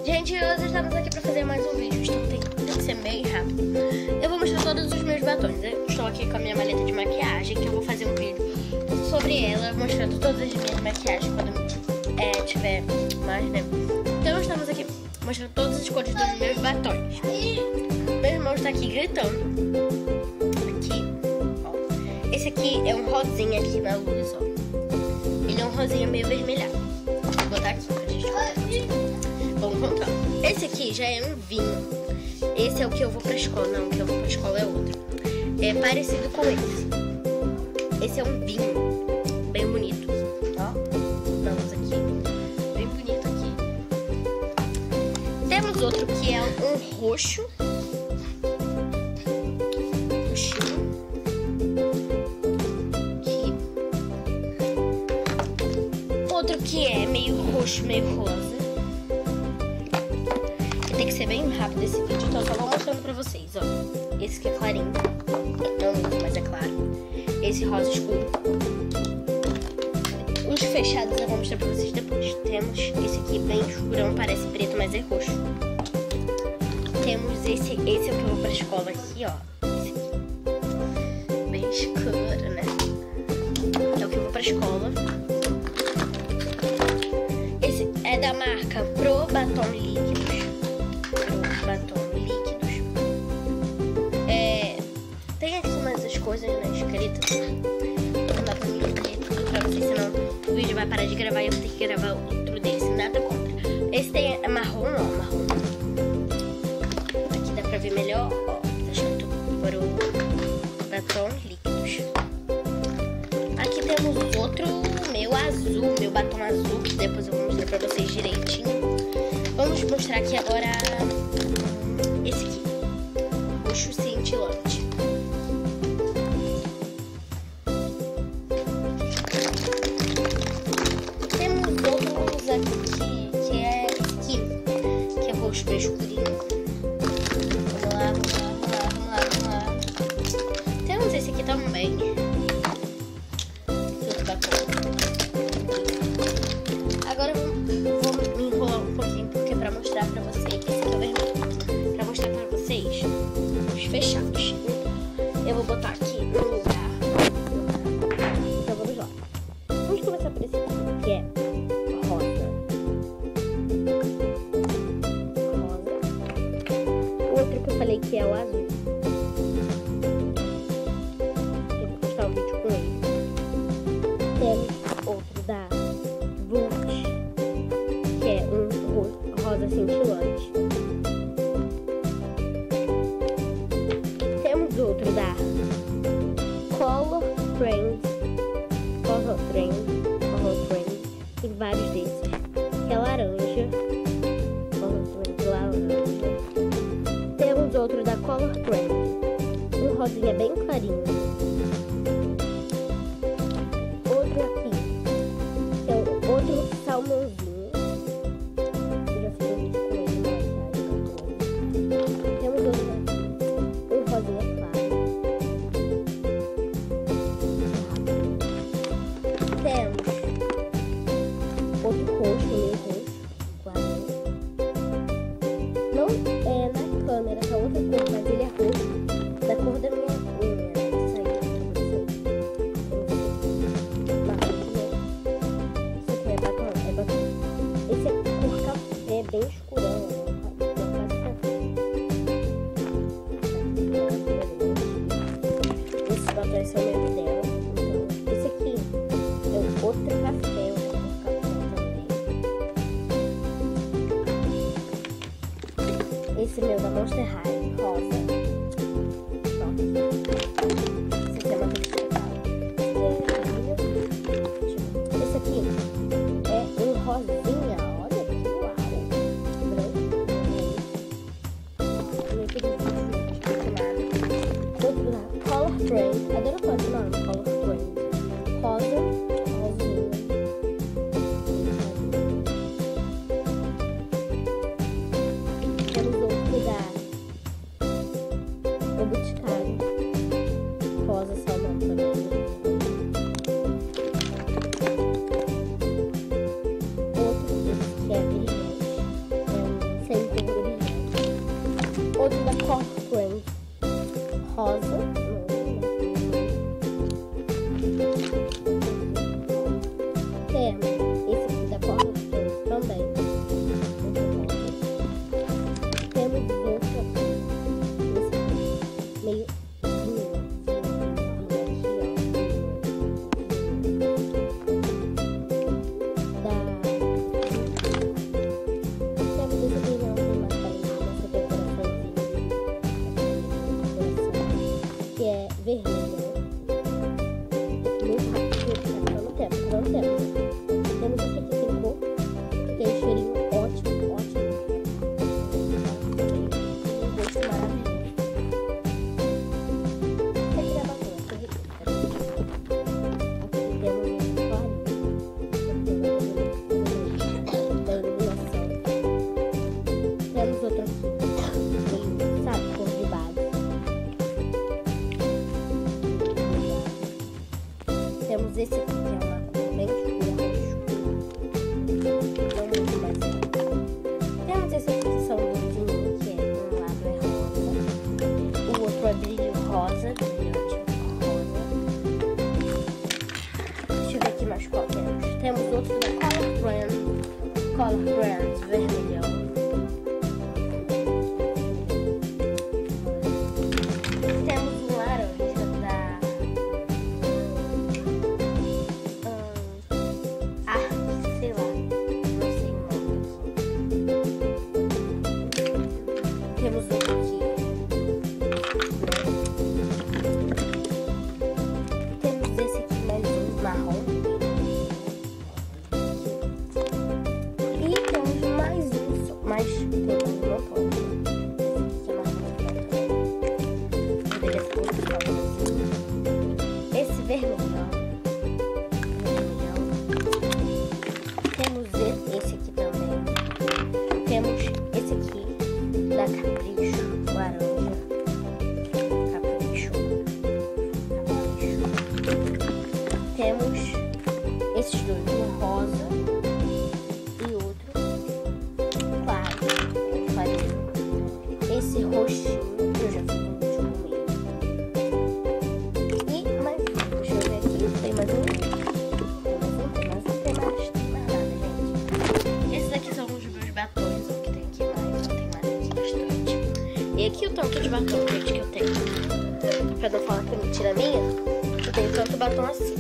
Gente, hoje estamos aqui para fazer mais um vídeo, então tem que ser bem rápido. Eu vou mostrar todos os meus batons. Eu estou aqui com a minha maleta de maquiagem, que eu vou fazer um vídeo sobre ela, mostrando todas as minhas maquiagens quando tiver mais, né? Então estamos aqui mostrando todas as cores dos meus batons. Meu irmão está aqui gritando. Aqui, ó. Esse aqui é um rosinha aqui na luz, ó. Ele é um rosinha meio vermelhado. Vou botar aqui pra gente ver. Vamos contar. Esse aqui já é um vinho. Esse é o que eu vou pra escola. Não, o que eu vou pra escola é outro. É parecido com esse. Esse é um vinho. Bem bonito. Ó. Vamos aqui. Bem bonito aqui. Temos outro que é um roxo. Roxinho. Aqui. Outro que é meio roxo, meio rosa. Tem que ser bem rápido esse vídeo, então eu só vou mostrando pra vocês, ó. Esse que é clarinho, não muito, mas é claro. Esse rosa escuro. Os fechados eu vou mostrar pra vocês depois. Temos esse aqui bem escurão, parece preto, mas é roxo. Temos esse é o que eu vou pra escola aqui, ó. Esse aqui. Bem escuro, né? É o que eu vou pra escola. Esse é da marca Pro Batom Líquidos. Batom líquidos. Tem aqui mais as coisas na escrita. Não dá pra mim ler tudo pra vocês, senão o vídeo vai parar de gravar e eu vou ter que gravar outro desse. Nada contra. Esse tem marrom, ó, marrom. Aqui dá pra ver melhor, ó. Tá escrito Pro Batom Líquidos. Aqui temos outro, meu azul, meu batom azul, que depois eu vou mostrar pra vocês direitinho. Vamos mostrar aqui agora esse aqui, roxo cintilante. Temos outros aqui, que é roxo bem escurinho. Vamos lá. Temos esse aqui também. Agora eu vou me enrolar um pouquinho, porque pra mostrar pra vocês, esse aqui é o vermelho. Pra mostrar pra vocês os fechados. Eu vou botar aqui no lugar. Então vamos lá. Vamos começar por esse aqui, que é rosa. O outro que eu falei que é o azul. Eu vou postar um vídeo com ele. Temos outro da Vult, que é um rosa cintilante. Temos outro da Color Trend. Tem vários desses, que é laranja. Color Trend laranja. Temos outro da Color Trend, um rosinha bem clarinho. Outro aqui, que é outro salmãozinho. Eu já fiz um vídeo com ele, mas temos outro aqui, um rosinha claro. Temos outro roxo, meio roxo, claro. Não é na câmera, tá outra cor, mas ele é roxo, da cor da minha unha. Isso aí, pra vocês. Esse aqui é batom. Esse é cor café, bem escurão. Esses batons são meio dela. Então, esse aqui é outro café, também. Esse meu da Monster High, rosa. Esse aqui é uma vegetal. Esse aqui é um rosinha. Olha que uau. Branco. E aquele vídeo outro da Color Trend. Adoro falar esse nome, Color Trend. Rosinha. Temos outro da outro da Corcoran rosa. Temos esse aqui da Corcoran também. Temos outro aqui, esse aqui, meio vermelha. Muito rápido, não temos. Temos esse aqui sem cor, tem um cheirinho ótimo. Um gosto maravilhoso. Esse aqui é bacana, aqui temos esse clarinho da iluminação. Temos outro aqui, sabe, cor de base. Temos esse aqui, que é uma cor bem escura, roxo. Temos esse aqui, que são dois, que é um lado é rosa, o outro é brilho rosa, brilhante rosa. Deixa eu ver aqui mais qual temos. Temos outro da Color Brand vermelhão. Temos um laranja da sei lá, não sei o nome. Temos outro aqui. Temos esse aqui mais um marrom. E temos mais um, mas temos um montão. Esse vermelhão. Temos esse aqui também. Temos esse aqui da Capricho, laranja. Capricho. Temos esses dois, um rosa e outro claro. Esse roxinho que eu já fiz um vídeo com ele. E mais um, deixa eu ver aqui, tem mais um. E aqui o tanto de batom, gente, que eu tenho. Pra não falar que é mentira minha, eu tenho tanto batom assim.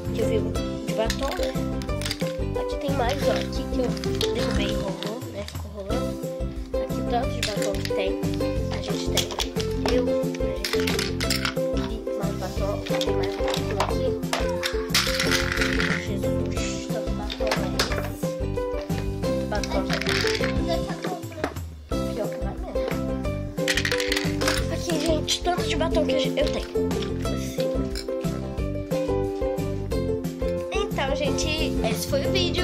Aqui eu vivo de batom, né? Aqui tem mais, ó. Aqui que eu derrubei e rolou, né? Ficou rolando. Aqui o tanto de batom que tem. A gente tem. E mais batom. Tem mais batom aqui. Jesus, tanto batom é esse. Batom já tem. Gente, tanto de batom que eu tenho. Assim. Então, gente, esse foi o vídeo.